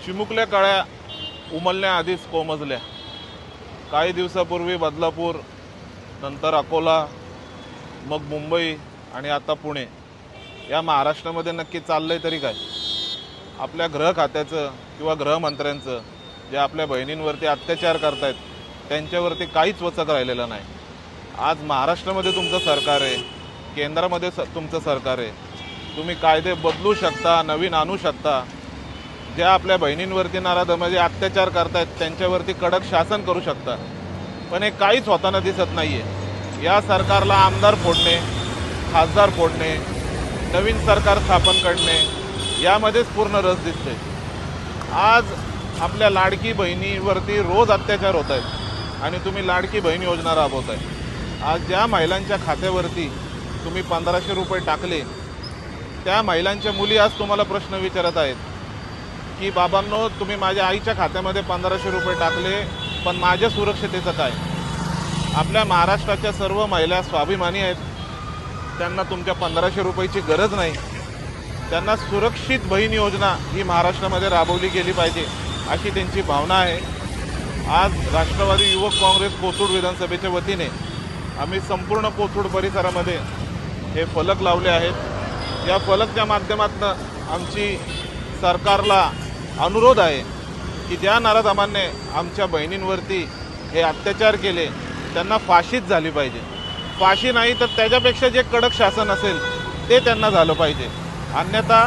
चिमुकल्या कळ्या उमलण्याआधीच कोमजल्या। काही दिवसापूर्वी बदलापूर, नंतर अकोला, मग मुंबई आणि आता पुणे, या महाराष्ट्रामध्ये नक्की चाललंय तरी काय? आपल्या गृह खात्याचं किंवा गृहमंत्र्यांचं जे आपल्या बहिणींवरती अत्याचार करतायत त्यांच्यावरती काहीच वचक राहिलेलं नाही। आज महाराष्ट्रामध्ये तुमचं सरकार आहे, केंद्रामध्ये तुमचं सरकार आहे, तुम्ही कायदे बदलू शकता, नवीन आणू शकता। ज्या आपल्या बहिणींवरती नराधमाचे अत्याचार करतायत त्यांच्यावरती कडक शासन करू शकता, पण हे काहीच होताना दिसत नाही आहे। या सरकारला आमदार फोडणे, खासदार फोडणे, नवीन सरकार स्थापन करणे यामध्येच पूर्ण रस दिसतोय। आज आपल्या लाडकी बहिणीवरती रोज अत्याचार होत आहेत आणि तुम्ही लाडकी बहीण योजना राबवताय। आज ज्या महिलांच्या खात्यावरती तुम्ही 1500 रुपये टाकले, त्या महिलांच्या मुली आज तुम्हाला प्रश्न विचारत आहेत की बाबांनो, तुम्ही माझ्या आईच्या खात्यामध्ये 1500 रुपये टाकले, पण माझ्या सुरक्षितेचं काय? आपल्या महाराष्ट्राच्या सर्व महिला स्वाभिमानी आहेत, त्यांना तुमच्या 1500 रुपयाची गरज नाही। त्यांना सुरक्षित बहीण योजना ही महाराष्ट्रामध्ये राबवली गेली पाहिजे अशी त्यांची भावना आहे। आज राष्ट्रवादी युवक काँग्रेस कोथरूड विधानसभेच्या वतीने आम्ही संपूर्ण कोथरूड परिसरामध्ये हे फलक लावले आहेत। या फलकच्या माध्यमातून आमची सरकारला अनुरोध आहे की ज्या नराधमांनी आमच्या बहिणींवरती हे अत्याचार केले त्यांना फाशीच झाली पाहिजे। फाशी नाही तर त्याच्यापेक्षा जे कडक शासन असेल ते त्यांना झालं पाहिजे, अन्यथा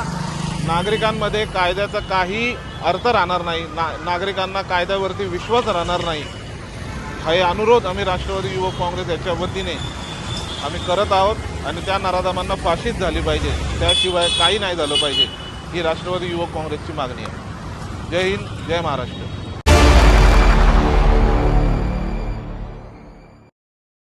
नागरिकांमध्ये कायद्याचा काही अर्थ राहणार नाही, नागरिकांना कायद्यावरती विश्वास राहणार नाही। हे अनुरोध आम्ही राष्ट्रवादी युवक काँग्रेस याच्या वतीने आम्ही करत आहोत आणि त्या नराधमांना फाशीच झाली पाहिजे, त्याशिवाय काही नाही झालं पाहिजे, ही राष्ट्रवादी युवक काँग्रेसची मागणी आहे। जय हिंद, जय महाराष्ट्र।